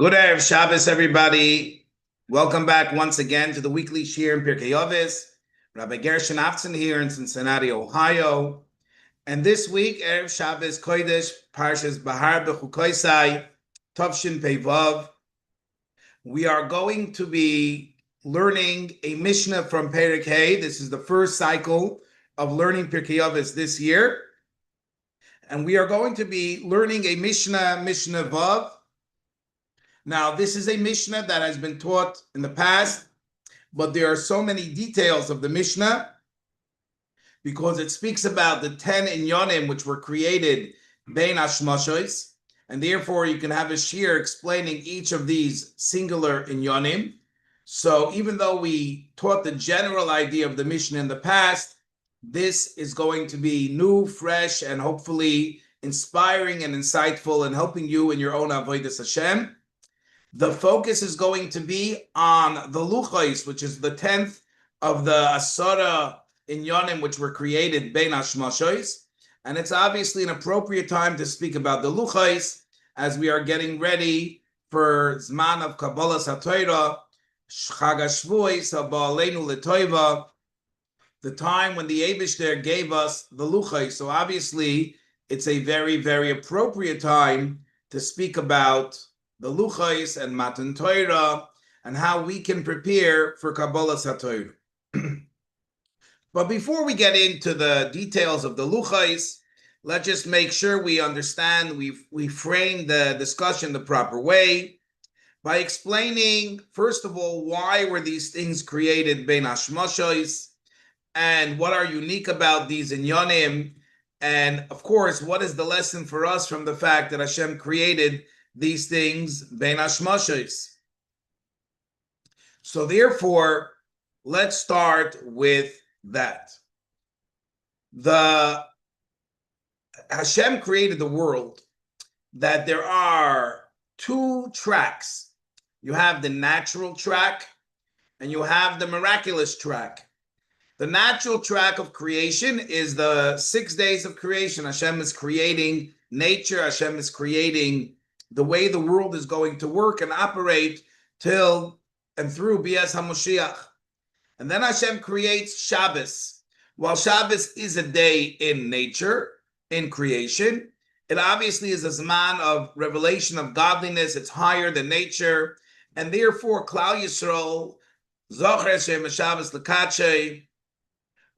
Good Erev Shabbos, everybody. Welcome back once again to the weekly shir in Pirkei Avos. Rabbi Gershon Afton here in Cincinnati, Ohio. And this week, Erev Shabbos Kodesh, Parshas Bahar B'chukoisai, Tavshin Peivav. We are going to be learning a Mishnah from Pirkei. This is the first cycle of learning Pirkei Avos this year. And we are going to be learning a Mishnah Vav. Now, this is a Mishnah that has been taught in the past, but there are so many details of the Mishnah because it speaks about the 10 inyonim which were created bein hashmashos, and therefore you can have a shir explaining each of these singular inyonim. So even though we taught the general idea of the Mishnah in the past, this is going to be new, fresh, and hopefully inspiring and insightful and helping you in your own avodas Hashem. The focus is going to be on the luchos, which is the 10th of the Asara inyonim, which were created bein hashmashos. And it's obviously an appropriate time to speak about the luchos as we are getting ready for Zman of Kabbalas HaTorah, Chag HaShavuos, Haba Aleinu L'Toiva, the time when the Eibishter gave us the luchos. So obviously, it's a very, very appropriate time to speak about the luchos and Matan Torah, and how we can prepare for Kabbalas HaTorah. But before we get into the details of the luchos, let's just make sure we understand, we frame the discussion the proper way by explaining, first of all, why were these things created bein hashmashos, and what are unique about these inyonim, and of course, what is the lesson for us from the fact that Hashem created these things bein hashmashos. So therefore, let's start with that. The Hashem created the world that there are two tracks. You have the natural track and you have the miraculous track. The natural track of creation is the 6 days of creation. Hashem is creating nature. Hashem is creating the way the world is going to work and operate till and through Bias HaMoshiach. And then Hashem creates Shabbos. While Shabbos is a day in nature, in creation, it obviously is a Zman of revelation of godliness. It's higher than nature. And therefore, Klal Yisrael, Zocher Shem Shabbos L'Kache,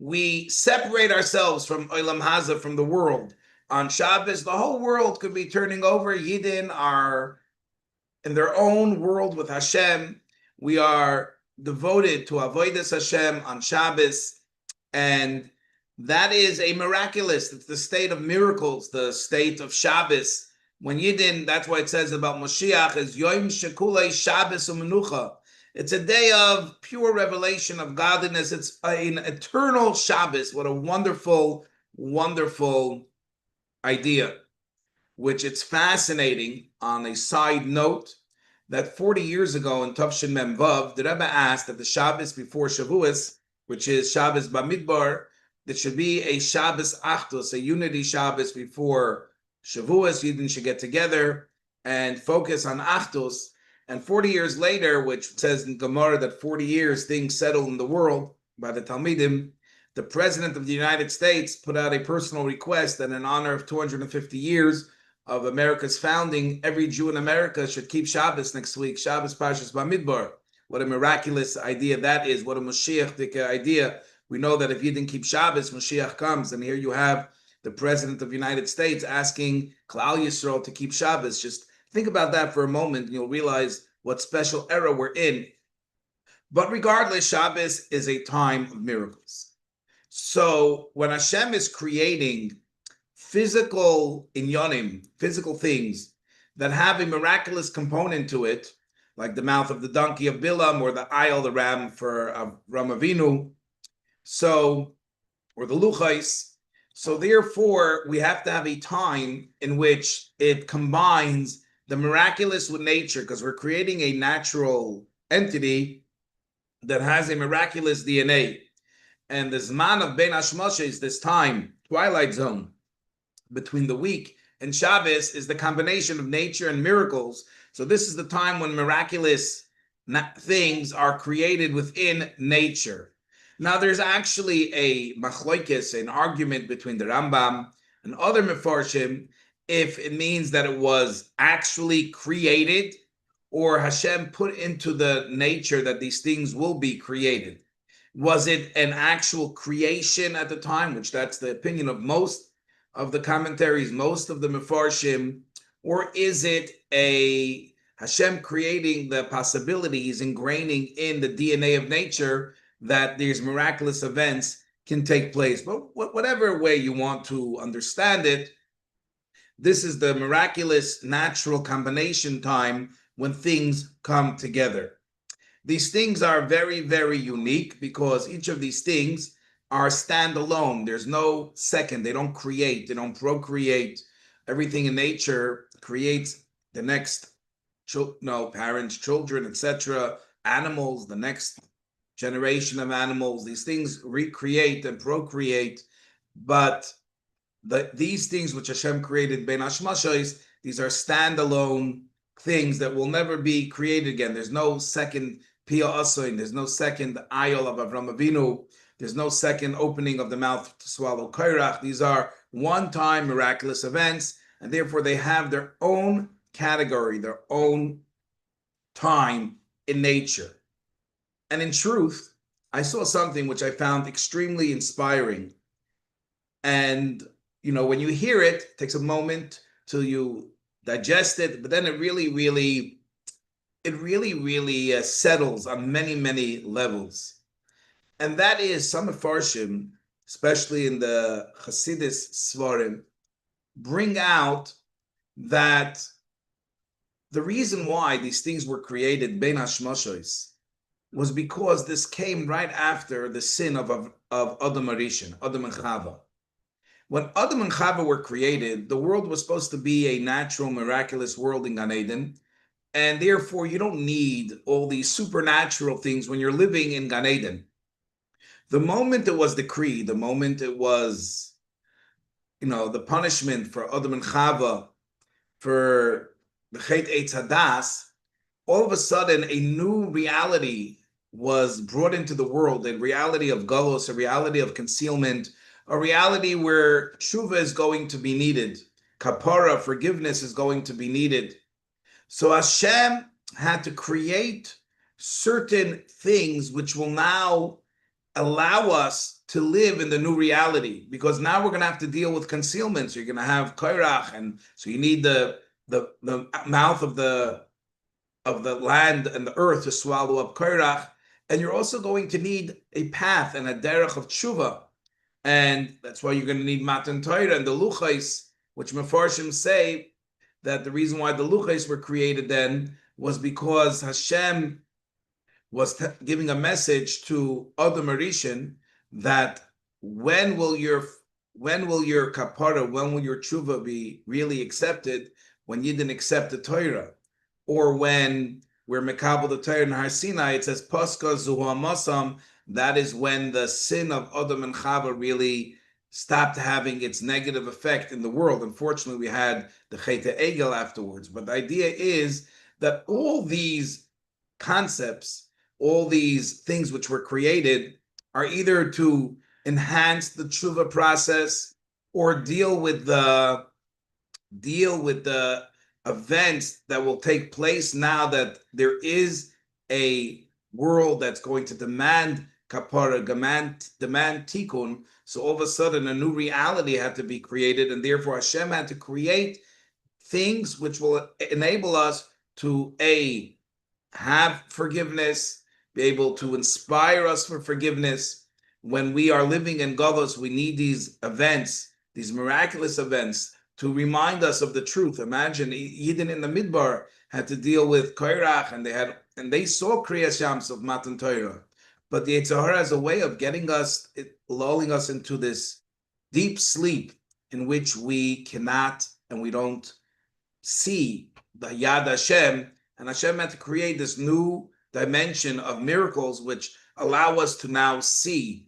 we separate ourselves from Olam Hazeh, from the world. On Shabbos, the whole world could be turning over. Yidden are in their own world with Hashem. We are devoted to avodas Hashem on Shabbos, and that is a miraculous. It's the state of miracles, the state of Shabbos. When Yidden, that's why it says about Moshiach is Yom Shekulei Shabbos U'Menucha. It's a day of pure revelation of godliness. It's an eternal Shabbos. What a wonderful, wonderful idea, which it's fascinating on a side note that 40 years ago in Tavshin Mem Vav, the Rebbe asked that the Shabbos before Shavuos, which is Shabbos Bamidbar, that should be a Shabbos Achdus, a unity Shabbos before Shavuos. Yidden should get together and focus on Achdus. And 40 years later, which says in Gemara that 40 years things settle in the world by the Talmidim, the President of the United States put out a personal request that in honor of 250 years of America's founding, every Jew in America should keep Shabbos next week, Shabbos Parshas Bamidbar. What a miraculous idea that is. What a Mashiach idea. We know that if you didn't keep Shabbos, Mashiach comes. And here you have the President of the United States asking Klal Yisrael to keep Shabbos. Just think about that for a moment and you'll realize what special era we're in. But regardless, Shabbos is a time of miracles. So when Hashem is creating physical inyonim, physical things that have a miraculous component to it, like the mouth of the donkey of Bilam or the aisle, the ram for Ram Avinu, so, or the luchos. So therefore, we have to have a time in which it combines the miraculous with nature, because we're creating a natural entity that has a miraculous DNA. And the Zman of bein hashmashos, this time, twilight zone, between the week and Shabbos, is the combination of nature and miracles. So this is the time when miraculous things are created within nature. Now, there's actually a machloikis, an argument between the Rambam and other mefarshim, if it means that it was actually created or Hashem put into the nature that these things will be created. Was it an actual creation at the time, which that's the opinion of most of the commentaries, most of the mefarshim, or is it a Hashem creating the possibilities, ingraining in the DNA of nature that these miraculous events can take place? But whatever way you want to understand it, this is the miraculous natural combination time when things come together. These things are very, very unique because each of these things are standalone. There's no second. They don't create. They don't procreate. Everything in nature creates the next, parents, children, etc., animals, the next generation of animals. These things recreate and procreate, but these things which Hashem created, Ben Hashmashos, these are standalone things that will never be created again. There's no second Pia Asoin, there's no second Ayol of Avram Avinu, there's no second opening of the mouth to swallow Kairach. These are one-time miraculous events, and therefore they have their own category, their own time in nature. And in truth, I saw something which I found extremely inspiring. And, when you hear it, it takes a moment till you digest it, but then it really settles on many, many levels. And that is some Mefarshim, especially in the Hasidus Svarim, bring out that the reason why these things were created, Ben Hashmashos, was because this came right after the sin of Adam Arishan, Adam and Chava. When Adam and Chava were created, the world was supposed to be a natural, miraculous world in Gan Eden, and therefore you don't need all these supernatural things when you're living in Gan Eden. The moment it was decreed, the moment it was, the punishment for Adam and Chava for the Chet Eitz Hadas, all of a sudden a new reality was brought into the world, a reality of galus, a reality of concealment, a reality where tshuva is going to be needed, kapara, forgiveness is going to be needed. So Hashem had to create certain things which will now allow us to live in the new reality, because now we're going to have to deal with concealment. So you're going to have kairach, and so you need the mouth of the land and the earth to swallow up kairach, and you're also going to need a path and a derech of tshuva. And that's why you're going to need Matan Torah and the Luchais, which Mefarshim say that the reason why the Luchais were created then was because Hashem was giving a message to Adam Arishan that when will your kapara, when will your tshuva be really accepted, when you didn't accept the Torah, or when we're mekabel the Torah in Har Sinai, it says Paska Zuha Masam. That is when the sin of Adam and Chava really stopped having its negative effect in the world. Unfortunately, we had the Chet Egel afterwards. But the idea is that all these concepts, all these things which were created, are either to enhance the tshuva process or deal with the events that will take place now that there is a world that's going to demand kapara, demand tikkun. So all of a sudden a new reality had to be created, and therefore Hashem had to create things which will enable us to have forgiveness, be able to inspire us for forgiveness. When we are living in Galus, we need these events, these miraculous events, to remind us of the truth. Imagine Yidden in the Midbar had to deal with Kairach, and they saw Kriyas Shams of Matan Torah. But the Yetzer Hara has a way of lulling us into this deep sleep in which we cannot and we don't see the Yad Hashem. And Hashem had to create this new dimension of miracles which allow us to now see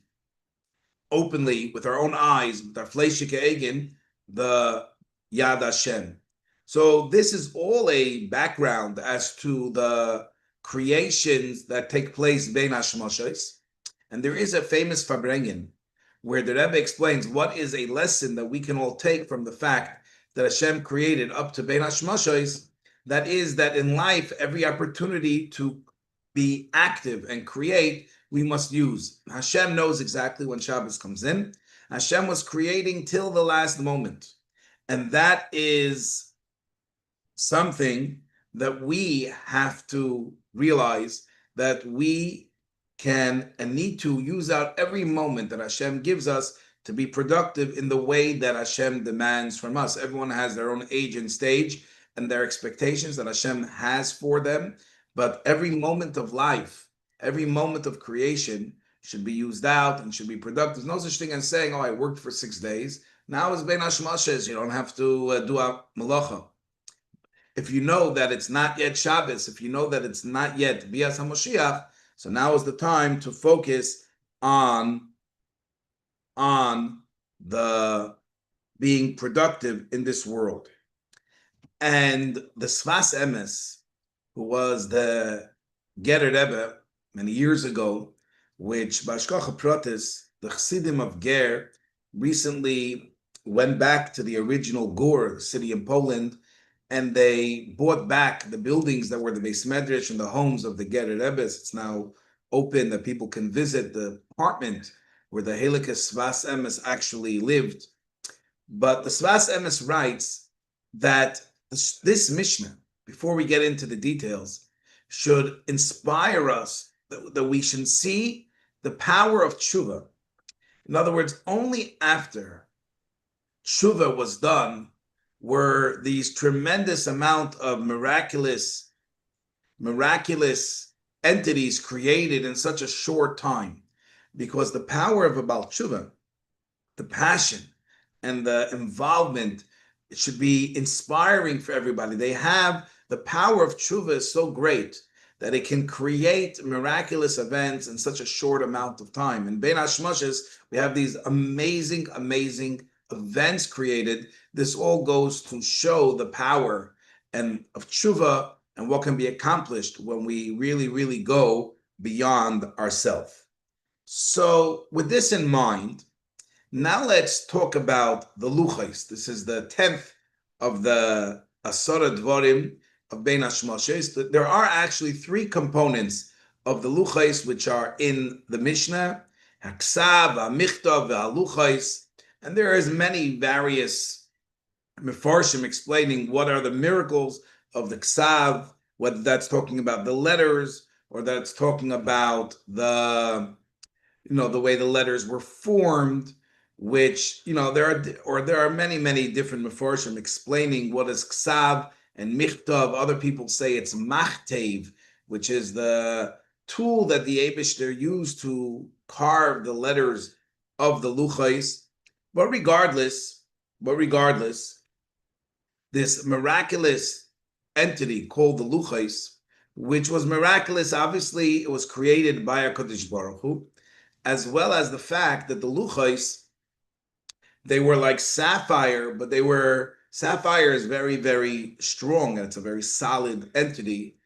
openly with our own eyes, with our Fleishike Egin, the Yad Hashem. So this is all a background as to the creations that take place bein hashmashos. And there is a famous Farbrengen where the Rebbe explains what is a lesson that we can all take from the fact that Hashem created up to bein hashmashos. That is that in life, every opportunity to be active and create, we must use. Hashem knows exactly when Shabbos comes in. Hashem was creating till the last moment. And that is something that we have to realize, that we can and need to use out every moment that Hashem gives us to be productive in the way that Hashem demands from us. Everyone has their own age and stage and their expectations that Hashem has for them. But every moment of life, every moment of creation should be used out and should be productive. There's no such thing as saying, oh, I worked for 6 days. Now it's bein hashmashos, you don't have to do a malacha. If you know that it's not yet Shabbos, if you know that it's not yet Bias HaMoshiach, so now is the time to focus on the being productive in this world. And the Sfas Emes, who was the Gerer Rebbe many years ago, which Bashkacha Pratis, the Chassidim of Ger, recently went back to the original Gur, the city in Poland, and they bought back the buildings that were the Beis Medrash and the homes of the Gerer Rebbes. It's now open that people can visit the apartment where the Helikas Sfas Emes actually lived. But the Sfas Emes writes that this Mishnah, before we get into the details, should inspire us that we should see the power of tshuva. In other words, only after tshuva was done were these tremendous amount of miraculous entities created in such a short time. Because the power of a Baal Tshuva, the passion and the involvement, it should be inspiring for everybody. They have the power of tshuva is so great that it can create miraculous events in such a short amount of time. In bein hashmashos, we have these amazing events created. This all goes to show the power and of tshuva and what can be accomplished when we really go beyond ourselves. So with this in mind, now let's talk about the luchos. This is the 10th of the Asara Dvarim of Bein Hashmashos. There are actually 3 components of the luchos which are in the Mishnah: Haksav, Hamichtav, Haluchos, and there is many various mefarshim explaining what are the miracles of the Ksav, whether that's talking about the letters or that's talking about the way the letters were formed, which, there are many different mefarshim explaining what is ksav and michtav. Other people say it's machtev, which is the tool that the Eibishter used to carve the letters of the luchos. But regardless, this miraculous entity called the luchos, which was miraculous, obviously it was created by HaKadosh Baruch Hu, as well as the fact that the luchos, they were like sapphire, but sapphire is very strong and it's a very solid entity.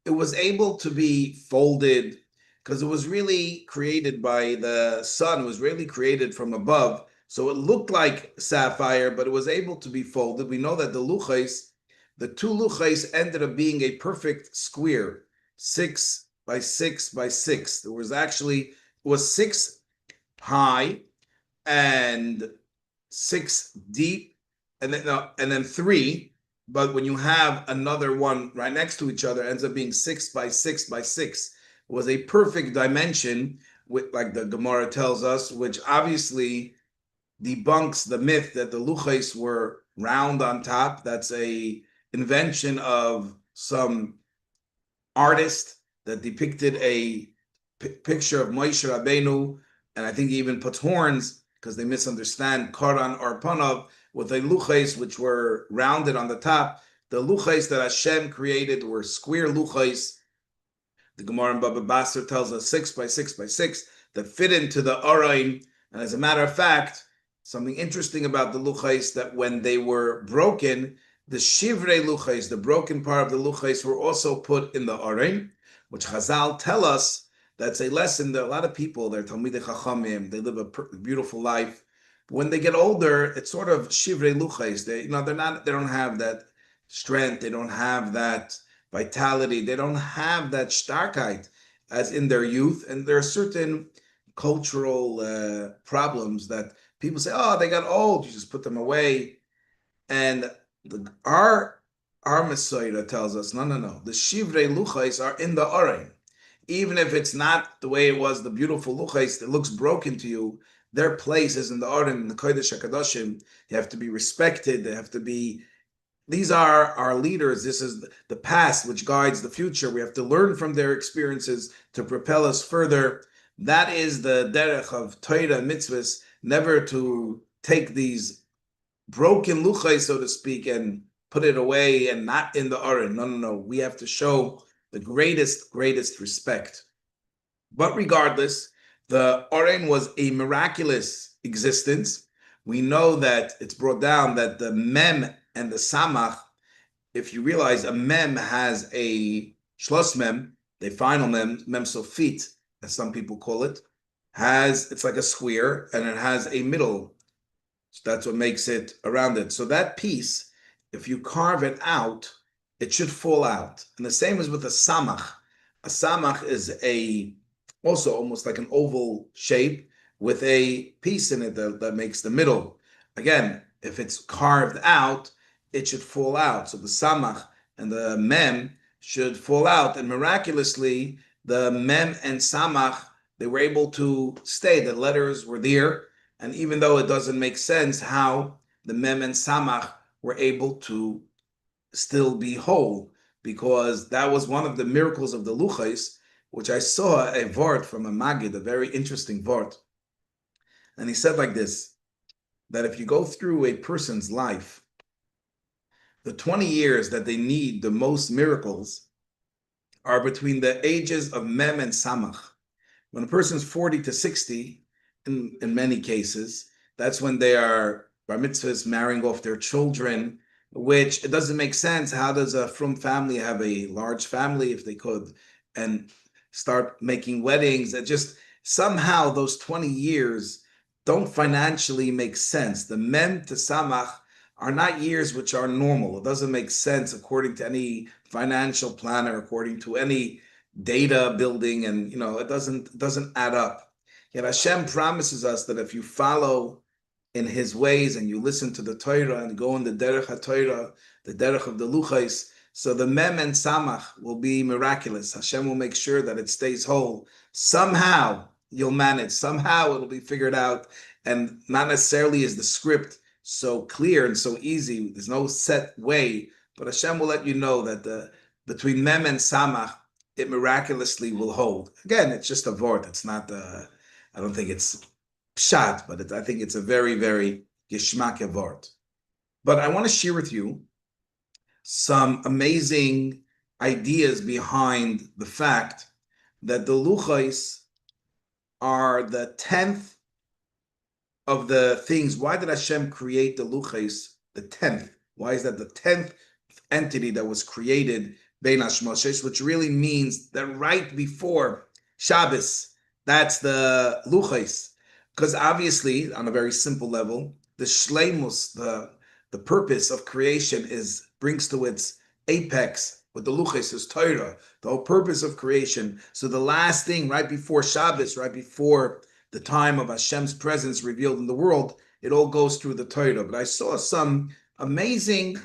It was able to be folded because it was really created by the sun, it was really created from above. So it looked like sapphire, but it was able to be folded. We know that the 2 luchos ended up being a perfect square, 6 by 6 by 6. There was actually, was 6 high and 6 deep, and then 3. But when you have another one right next to each other, it ends up being 6 by 6 by 6. It was a perfect dimension, like the Gemara tells us, which obviously debunks the myth that the luchos were round on top. That's a invention of some artist that depicted a picture of Moshe Rabbeinu, and I think he even puts horns because they misunderstand Karan or Panav with a luchos which were rounded on the top. The luchos that Hashem created were square luchos. The Gemara in Baba Basra tells us 6 by 6 by 6 that fit into the Araim. And as a matter of fact, something interesting about the luchos, that when they were broken, The shivrei luchais, the broken part of the luchais, were also put in the oren, which Chazal tell us that's a lesson that a lot of people, they're Talmidei Chachamim, they live a beautiful life. But when they get older, it's sort of shivrei luchais. They don't have that strength, they don't have that vitality, they don't have that starkheit as in their youth. And there are certain cultural problems that people say, oh, they got old, you just put them away. And our Messiah tells us, no. The shivrei luchais are in the oren. Even if it's not the way it was, the beautiful luchais that looks broken to you, their place is in the oren, in the kodesh hakadoshim. They have to be respected. They have to be. These are our leaders. This is the past which guides the future. We have to learn from their experiences to propel us further. That is the derech of Torah and mitzvahs, never to take these broken luchai, so to speak, and put it away and not in the oren. No. We have to show the greatest respect. But regardless, the oren was a miraculous existence. We know that it's brought down that the mem and the samach, if you realize a mem has a shlos mem, the final mem sofit, as some people call it, it's like a square and it has a middle. So that's what makes it around it. So that piece, if you carve it out, it should fall out. And the same is with a samach. A samach is also almost like an oval shape with a piece in it that makes the middle. Again, if it's carved out, it should fall out. So the samach and the mem should fall out. And miraculously, the mem and samach, they were able to stay. The letters were there. And even though it doesn't make sense how the mem and samach were able to still be whole, because that was one of the miracles of the luchais, which I saw a vort from a magid, a very interesting vort. And he said like this, that if you go through a person's life, the 20 years that they need the most miracles are between the ages of mem and samach. When a person's 40 to 60, in many cases, that's when they are bar mitzvahs, marrying off their children, which it doesn't make sense. How does a frum family have a large family if they could, and start making weddings? It just somehow those 20 years don't financially make sense. The mem to samach are not years which are normal. It doesn't make sense according to any financial planner, according to any data building, and it doesn't add up. Yet Hashem promises us that if you follow in His ways and you listen to the Torah and go in the derech HaTorah, the derech of the luchais, so the mem and samach will be miraculous. Hashem will make sure that it stays whole. Somehow you'll manage. Somehow it'll be figured out. And not necessarily is the script so clear and so easy. There's no set way. But Hashem will let you know that between mem and samach, it miraculously will hold. Again, it's just a vort. It's not I don't think it's pshat, but I think it's a very, very geschmack vort. But I want to share with you some amazing ideas behind the fact that the luchais are the 10th of the things. Why did Hashem create the luchais the 10th? Why is that the 10th entity that was created, Bein Hashmoshes, which really means that right before Shabbos, that's the luchais. Because obviously, on a very simple level, the shleimus, the purpose of creation brings to its apex with the luchais is Torah, the whole purpose of creation. So the last thing right before Shabbos, right before the time of Hashem's presence revealed in the world, it all goes through the Torah. But I saw some amazing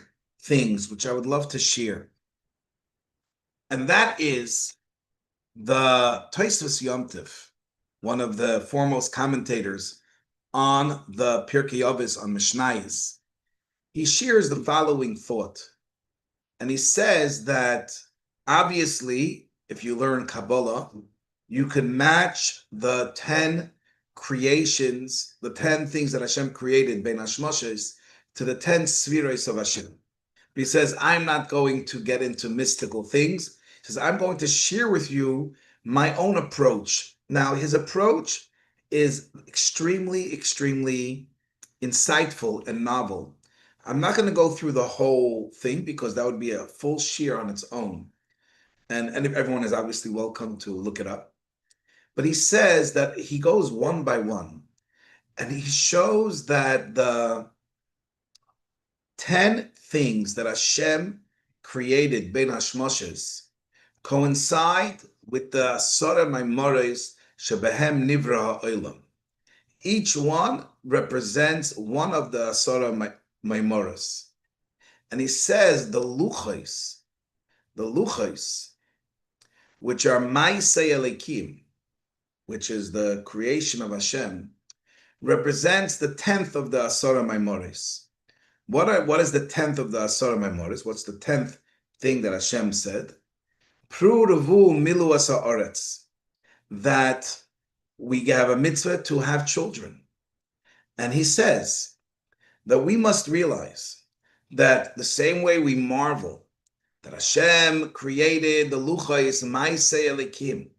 things which I would love to share. And that is the Tosfos Yom Tov, one of the foremost commentators on the Pirkei Avos on Mishnayos. He shares the following thought. And he says that obviously, if you learn Kabbalah, you can match the 10 creations, the 10 things that Hashem created, Bein Hashmoshes, to the 10 Sfiros of Hashem. But he says, I'm not going to get into mystical things. He says, I'm going to share with you my own approach. Now, his approach is extremely, extremely insightful and novel. I'm not going to go through the whole thing because that would be a full shear on its own. And everyone is obviously welcome to look it up. But he says that he goes one by one and he shows that the 10 things that Hashem created, Ben Hashmoshes, coincide with the Asara Maimores Shebehem Nivra Ha'olam. Each one represents one of the Asara Maimores. And he says the Luchais, which are Maisei Elikim, which is the creation of Hashem, represents the 10th of the Asara Maimores. What is the 10th of the Asara Maimores? What's the 10th thing that Hashem said? Pru Revu Milu Asa Oretz, that we have a mitzvah to have children. And he says that we must realize that the same way we marvel that Hashem created the Luchais Maisei Elikim,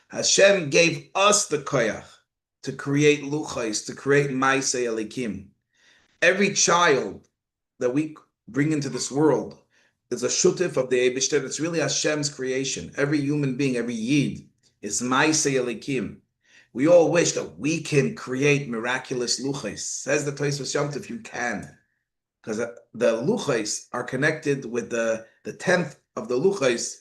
Hashem gave us the koyach to create Luchais, to create Maisei Elikim. Every child that we bring into this world is a shutif of the Eibishter. It's really Hashem's creation. Every human being, every yid is Maisei Elikim. We all wish that we can create miraculous luchais. Says the Tosfos Yom Tov, you can. Because the luchais are connected with the 10th of the luchais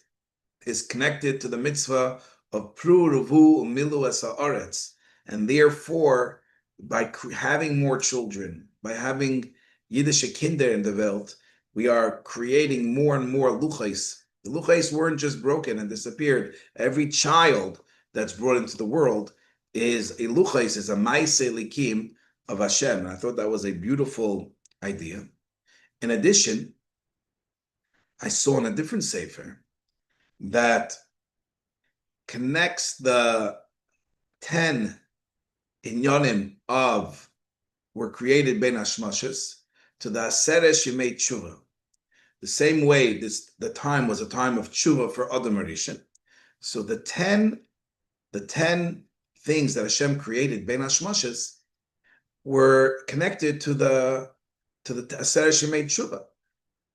is connected to the mitzvah of Pru Revu Milu Asa Oretz. And therefore, by having more children, by having Yiddische Kinder in the Welt, we are creating more and more luchais. The luchais weren't just broken and disappeared. Every child that's brought into the world is a luchais, is a maisei likim of Hashem. And I thought that was a beautiful idea. In addition, I saw in a different sefer that connects the 10 inyanim of were created ben hashmashas to the Aseret Shemei Tshuva. The same way the time was a time of tshuva for Adam Rishon. So the 10 things that Hashem created ben hashmashas were connected to the Aseret Shemei Tshuva.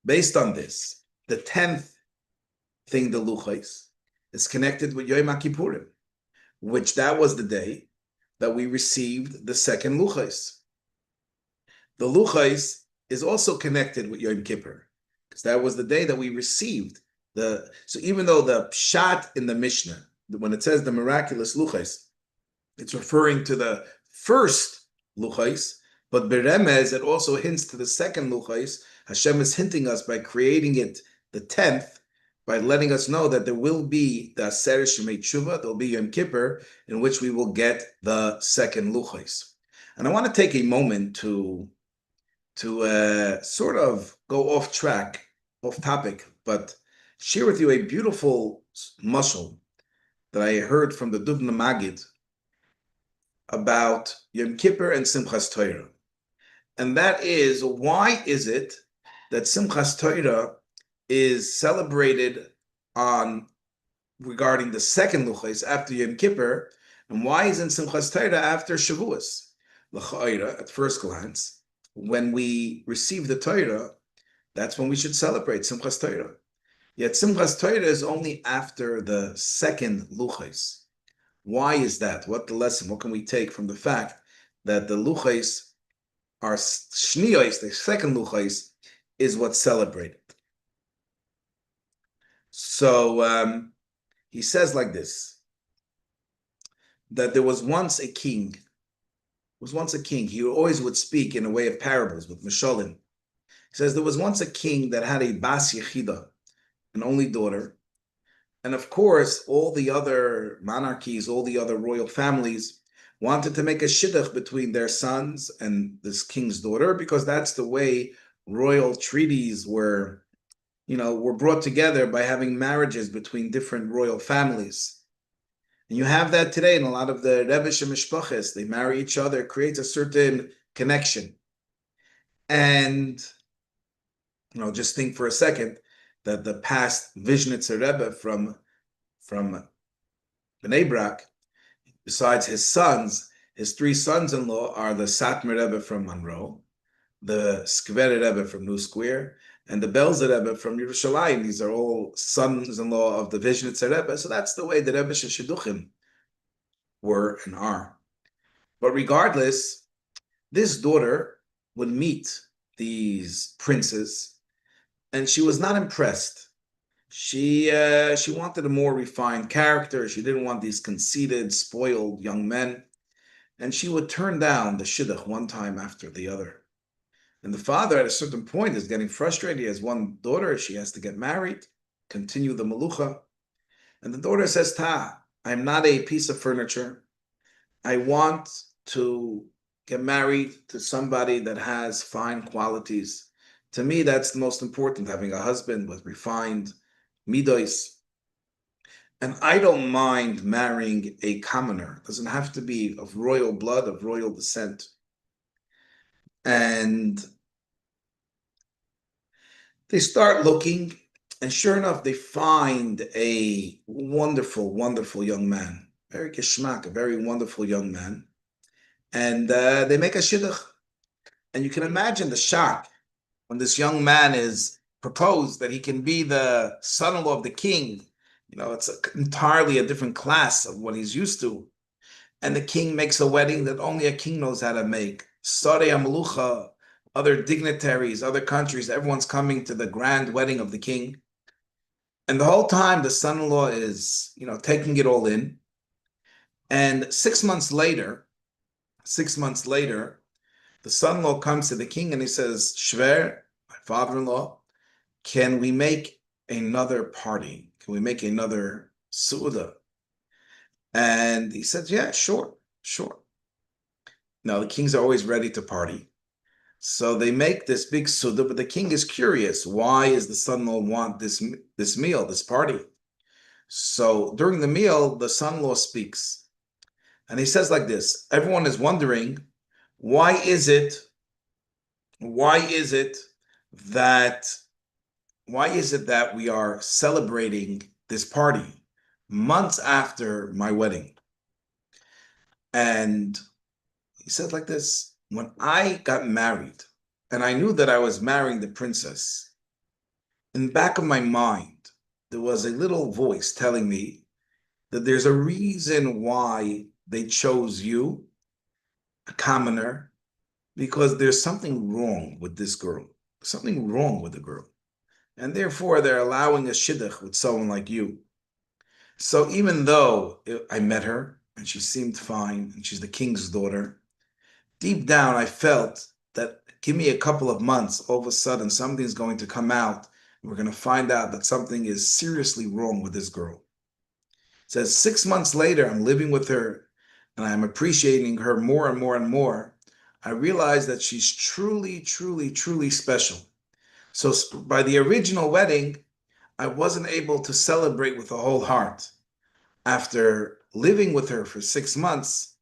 Based on this, the 10th thing, the Luchais, is connected with Yom HaKippurim, which that was the day that we received the second Luchais. The Luchais is also connected with Yom Kippur, because that was the day that we received so even though the Pshat in the Mishnah, when it says the miraculous Luchais, it's referring to the first Luchais, but Beremez, it also hints to the second Luchais. Hashem is hinting us by creating it the 10th, by letting us know that there will be the Aseret Shemei Tshuva, there will be Yom Kippur, in which we will get the second Luchais. And I want to take a moment to sort of go off topic, but share with you a beautiful mashal that I heard from the Dubna Magid about Yom Kippur and Simchas Torah. And that is, why is it that Simchas Torah is celebrated regarding the second Luchais after Yom Kippur, and why isn't Simchas Torah after Shavuos? L'cha'ira, at first glance, when we receive the Torah, that's when we should celebrate Simchas Torah. Yet Simchas Torah is only after the second Luchais. Why is that? What the lesson? What can we take from the fact that the Luchais are Shniyos, the second Luchais, is what's celebrated? So he says like this, that there was once a king. He always would speak in a way of parables with Mishalim. He says there was once a king that had a Bas Yechida, an only daughter. And of course, all the other monarchies, all the other royal families wanted to make a shidduch between their sons and this king's daughter, because that's the way royal treaties were brought together, by having marriages between different royal families. And you have that today in a lot of the Rebbesh and Mishpaches. They marry each other, it creates a certain connection. And just think for a second that the past Vishnitzer Rebbe from Bnei Brak, besides his sons, his 3 sons-in-law are the Satmar Rebbe from Monroe, the Skveret Rebbe from New Square, and the Belzer Rebbe from Yerushalayim. These are all sons-in-law of the Vizhnitzer Rebbe. So that's the way the Rebbe Shidduchim were and are. But regardless, this daughter would meet these princes, and she was not impressed. She wanted a more refined character. She didn't want these conceited, spoiled young men, and she would turn down the shidduch one time after the other. And the father, at a certain point, is getting frustrated. He has one daughter. She has to get married, continue the melucha. And the daughter says, "Ta, I'm not a piece of furniture. I want to get married to somebody that has fine qualities. To me, that's the most important, having a husband with refined midos. And I don't mind marrying a commoner. It doesn't have to be of royal blood, of royal descent." And they start looking, and sure enough, they find a wonderful, wonderful young man. Very geschmack, a very wonderful young man. And they make a shidduch. And you can imagine the shock when this young man is proposed that he can be the son-in-law of the king. You know, it's entirely a different class of what he's used to. And the king makes a wedding that only a king knows how to make. Sarei HaMelucha, other dignitaries, other countries, everyone's coming to the grand wedding of the king. And the whole time, the son-in-law is, taking it all in. And 6 months later, the son-in-law comes to the king and he says, "Shver, my father-in-law, can we make another party? Can we make another su'udah?" And he said, "Yeah, sure." Now, the kings are always ready to party. So they make this big su'udah, but the king is curious. Why is the son-in-law want this meal, this party? So during the meal, the son-in-law speaks. And he says like this: everyone is wondering, why is it that we are celebrating this party months after my wedding? And he said like this: when I got married and I knew that I was marrying the princess, in the back of my mind, there was a little voice telling me that there's a reason why they chose you, a commoner, because there's something wrong with this girl, something wrong with the girl. And therefore, they're allowing a shidduch with someone like you. So even though I met her and she seemed fine and she's the king's daughter, deep down I felt that give me a couple of months, all of a sudden something's going to come out and we're going to find out that something is seriously wrong with this girl. It says 6 months later, I'm living with her and I'm appreciating her more and more and more. I realized that she's truly, truly, truly special. So by the original wedding, I wasn't able to celebrate with a whole heart. After living with her for 6 months,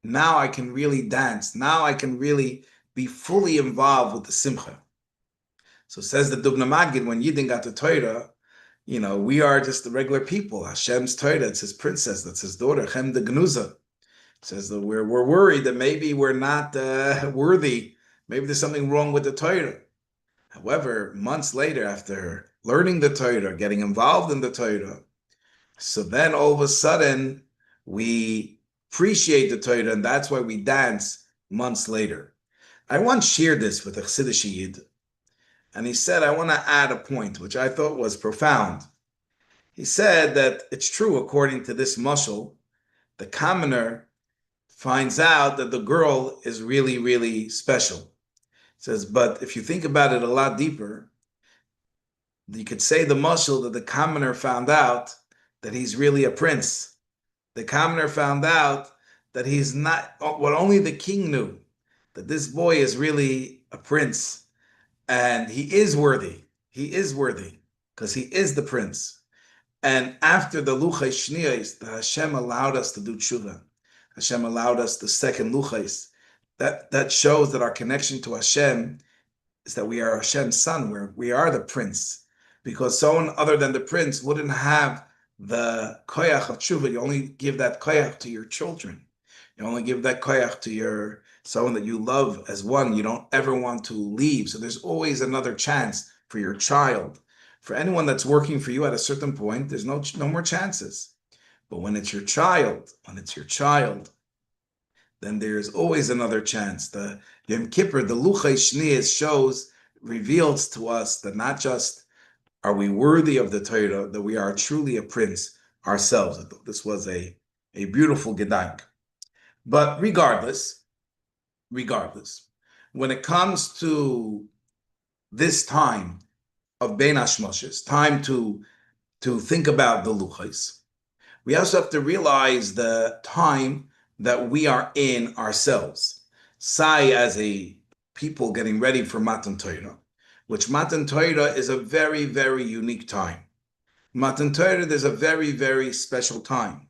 now I can really dance. Now I can really be fully involved with the simcha. So says the Dubna Magid, when Yidden got to Torah, we are just the regular people. Hashem's Torah, it's his princess, that's his daughter, Chem de Gnuza. Says that we're worried that maybe we're not worthy. Maybe there's something wrong with the Torah. However, months later, after learning the Torah, getting involved in the Torah, so then all of a sudden we appreciate the Torah, and that's why we dance months later. I once shared this with a Chassidish Yid, and he said, I want to add a point, which I thought was profound. He said that it's true, according to this mashal, the commoner finds out that the girl is really, really special. He says, but if you think about it a lot deeper, you could say the mashal that the commoner found out that he's really a prince. The commoner found out that he's not what only the king knew, that this boy is really a prince and he is worthy. He is worthy because he is the prince. And after the Luchai Shniyos, that Hashem allowed us to do tshuva. Hashem allowed us the second Luchais. That shows that our connection to Hashem is that we are Hashem's son, we are the prince. Because someone other than the prince wouldn't have the koyach of tshuva. You only give that koyach to your children. You only give that koyach to someone that you love as one. You don't ever want to leave. So there's always another chance for your child. For anyone that's working for you at a certain point, there's no more chances. But when it's your child, then there's always another chance. The Yom Kippur, the Luchei Shniyos reveals to us that not just are we worthy of the Torah, that we are truly a prince ourselves. This was a beautiful gedank. But regardless, when it comes to this time of Bein Hashmoshes, time to think about the Luchos, we also have to realize the time that we are in ourselves. Sai as a people getting ready for Matan Torah, which Matan Torah is a very, very unique time. Matan Torah is a very, very special time.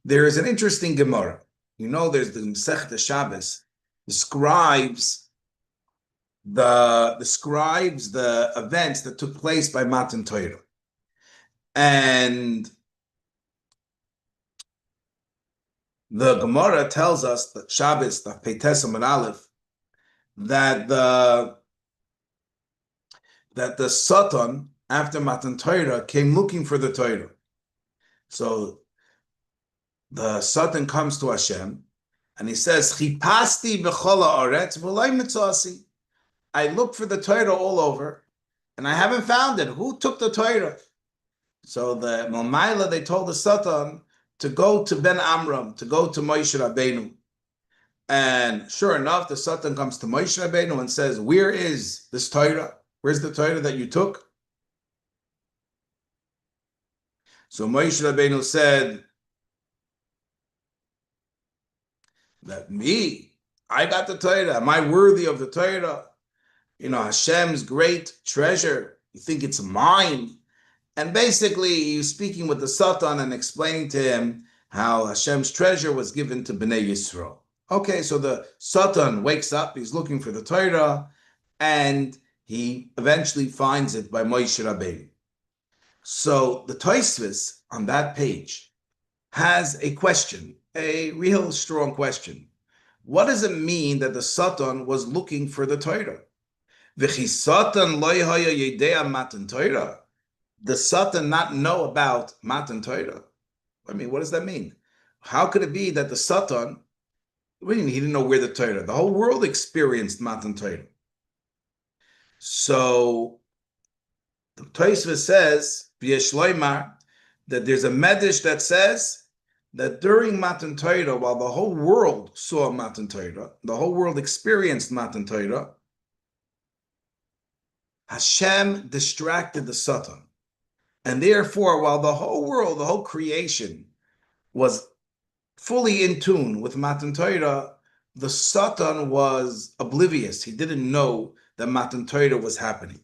There is an interesting Gemara. There's the Masechta Shabbos describes the events that took place by Matan Torah. And the Gemara tells us that Shabbos, the Peites and Aleph, that the Satan after Matan Torah came looking for the Torah. So the Satan comes to Hashem and he says, "Chipasti b'chol haaretz v'lo mitzasi." I looked for the Torah all over and I haven't found it. Who took the Torah? So the Malmaila, they told the Satan to go to Ben Amram, to go to Moshe Rabbeinu. And sure enough, the Satan comes to Moshe Rabbeinu and says, "Where is this Torah? Where's the Torah that you took?" So Moshe Rabbeinu said that I got the Torah. Am I worthy of the Torah? Hashem's great treasure. You think it's mine? And basically, he's speaking with the Satan and explaining to him how Hashem's treasure was given to Bnei Yisrael. Okay, so the Satan wakes up, he's looking for the Torah, and he eventually finds it by Moshe Rabbeinu. So the Tosfos on that page has a question, a real strong question. What does it mean that the Satan was looking for the Torah? V'chi Satan lo haya yedea matan Torah. Does Satan not know about Matan Torah? I mean, what does that mean? How could it be that the Satan, he didn't know where the Torah? The whole world experienced Matan Torah. So the Tosfos says, that there's a medrash that says that during Matan Torah, while the whole world saw Matan Torah, the whole world experienced Matan Torah, Hashem distracted the Satan. And therefore, while the whole world, the whole creation was fully in tune with Matan Torah, the Satan was oblivious. He didn't know that Matan Torah was happening.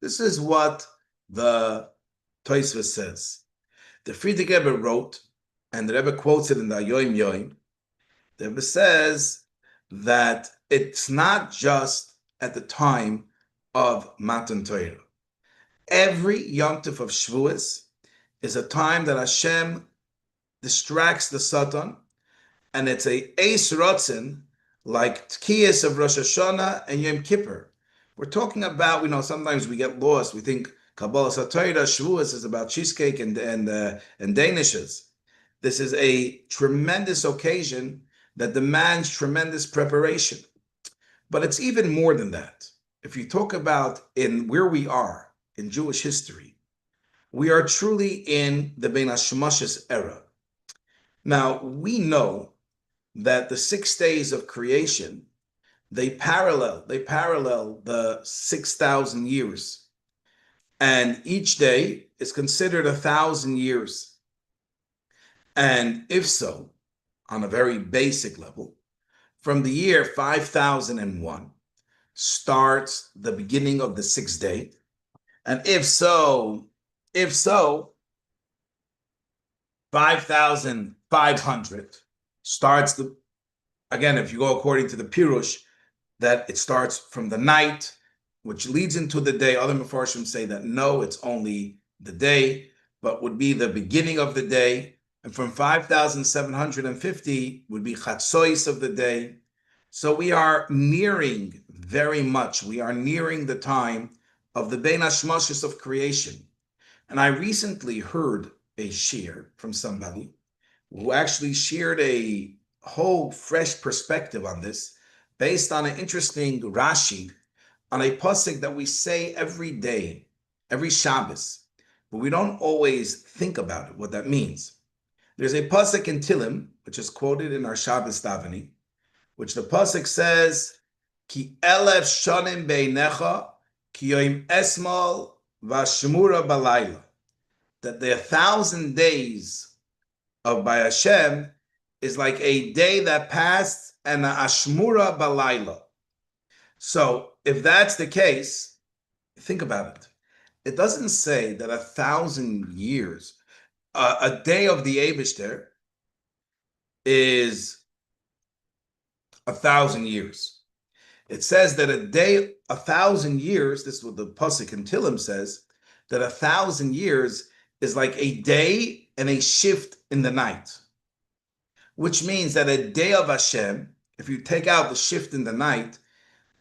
This is what the Tosfos says. The Frierdiker Rebbe wrote, and the Rebbe quotes it in the Yoim Yoim. The Rebbe says that it's not just at the time of Matan Torah. Every Yom Tov of Shavuos is a time that Hashem distracts the Satan, and it's a Eis Rotzen, like Tkiyas of Rosh Hashanah and Yom Kippur. We're talking about, sometimes we get lost. We think Kabbalah Satorah, Shavuos is about cheesecake and danishes. This is a tremendous occasion that demands tremendous preparation. But it's even more than that. If you talk about in where we are in Jewish history, we are truly in the Bein Hashmoshes era. Now, we know that the 6 days of creation, they parallel the 6,000 years. And each day is considered 1,000 years. And if so, on a very basic level, from the year 5001 starts the beginning of the 6th day. And if so, 5,500 starts again, if you go according to the Pirush, that it starts from the night, which leads into the day. Other Mefarshim say that no, it's only the day, but would be the beginning of the day. And from 5,750 would be Chatzois of the day. So we are nearing very much. We are nearing the time of the Bein Hashmashos of creation. And I recently heard a shir from somebody who actually shared a whole fresh perspective on this based on an interesting Rashi on a pasuk that we say every day, every Shabbos, but we don't always think about it, what that means. There's a pasuk in Tilim, which is quoted in our Shabbos davening, which the pasuk says, "Ki elef shanim beinecha, ki yoim esmal v'ashmura balayla," that the 1,000 days of by Hashem is like a day that passed and a ashmura balayla. So if that's the case, think about it. It doesn't say that 1,000 years, a day of the Eibishter is 1,000 years. It says that 1,000 years, this is what the pasuk in Tilim says, that 1,000 years is like a day and a shift in the night, which means that a day of Hashem, if you take out the shift in the night,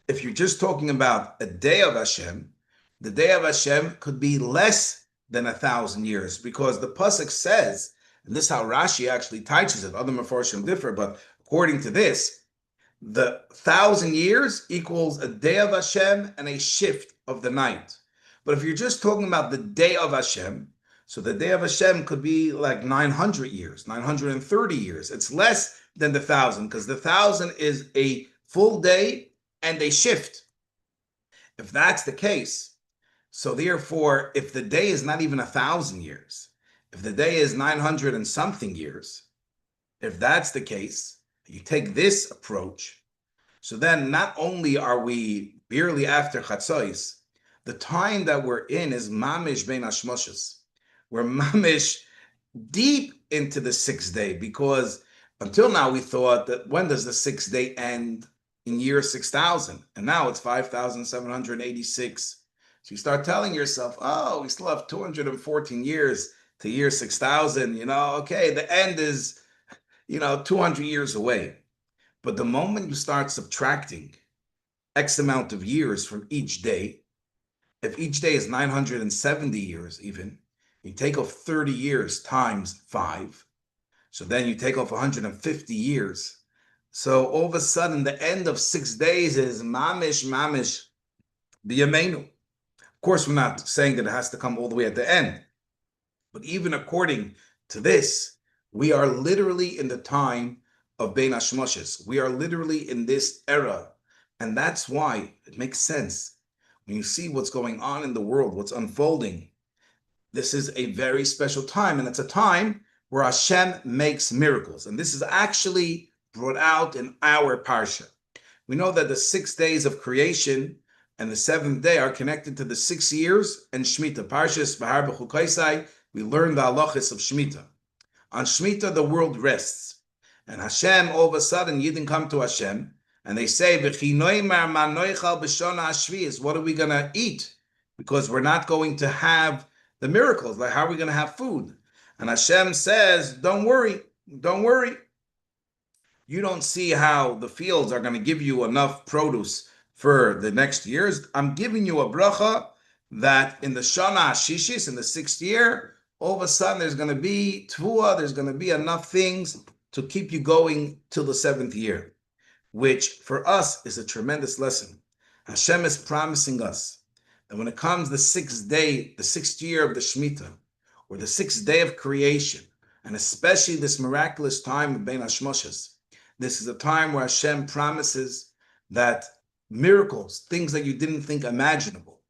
if you're just talking about a day of Hashem, the day of Hashem could be less than 1,000 years, because the pasuk says, and this is how Rashi actually teaches it, other Mefarshim differ, but according to this, the 1,000 years equals a day of Hashem and a shift of the night. But if you're just talking about the day of Hashem, so the day of Hashem could be like 900 years, 930 years. It's less than the 1,000, because the 1,000 is a full day and a shift. If that's the case, so therefore, if the day is not even 1,000 years, if the day is 900 and something years, if that's the case, you take this approach, so then not only are we barely after Chatzos, the time that we're in is mamish bein hashmoshes. We're mamish deep into the 6th day, because until now we thought that when does the 6th day end? In year 6,000, and now it's 5,786. So you start telling yourself, oh, we still have 214 years to year 6,000, okay, the end is, 200 years away. But the moment you start subtracting X amount of years from each day, if each day is 970 years even, you take off 30 years times 5, so then you take off 150 years. So all of a sudden, the end of 6 days is mamish b'yameinu. Of course, we're not saying that it has to come all the way at the end, but even according to this, we are literally in the time of Bein Hashmoshes. We are literally in this era, and that's why it makes sense when you see what's going on in the world, what's unfolding. This is a very special time, and it's a time where Hashem makes miracles, and this is actually brought out in our parsha. We know that the 6 days of creation and the 7th day are connected to the 6 years and Shemitah. Parshas V'har B'chukaisai, we learn the halachas of Shemitah. On Shemitah, the world rests. And Hashem, all of a sudden, Yidden come to Hashem, and they say, V'chinoimar ma noichal b'shona hashvius, what are we going to eat? Because we're not going to have the miracles. Like, how are we going to have food? And Hashem says, don't worry. You don't see how the fields are going to give you enough produce for the next years. I'm giving you a bracha that in the Shana Shishis, in the 6th year, all of a sudden there's going to be Tvua, there's going to be enough things to keep you going till the 7th year, which for us is a tremendous lesson. Hashem is promising us that when it comes the 6th day, the 6th year of the Shemitah, or the 6th day of creation, and especially this miraculous time of Bein Hashmoshes, this is a time where Hashem promises that miracles, things that you didn't think imaginable,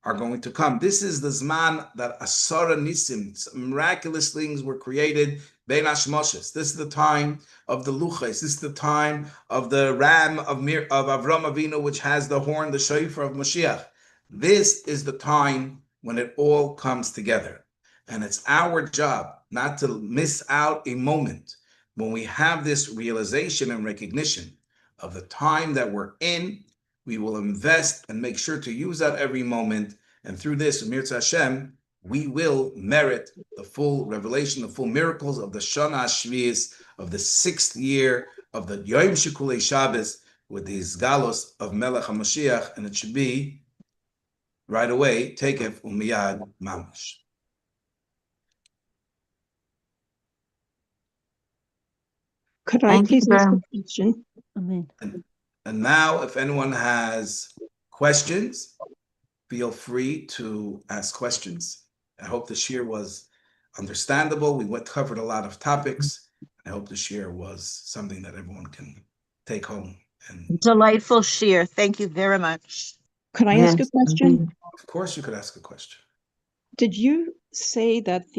are going to come. This is the Zman that Asara Nisim, miraculous things were created, Bein Hashmoshes. This is the time of the Luchas. This is the time of the ram of Avram Avinu, which has the horn, the shofar of Mashiach. This is the time when it all comes together. And it's our job not to miss out a moment when we have this realization and recognition of the time that we're in. We will invest and make sure to use that every moment. And through this, Mirza Hashem, we will merit the full revelation, the full miracles of the Shana Shvius, of the 6th year of the Yom Shekulei Shabbos, with these galos of Melech HaMashiach, and it should be right away, Tekef Umiyad Mamash. Could I please ask a question? Amen. And now, if anyone has questions, feel free to ask questions. I hope the shir was understandable. We covered a lot of topics. I hope the shir was something that everyone can take home. And Delightful shir. Thank you very much. Could I ask a question? Indeed. of course, you could ask a question. Did you say that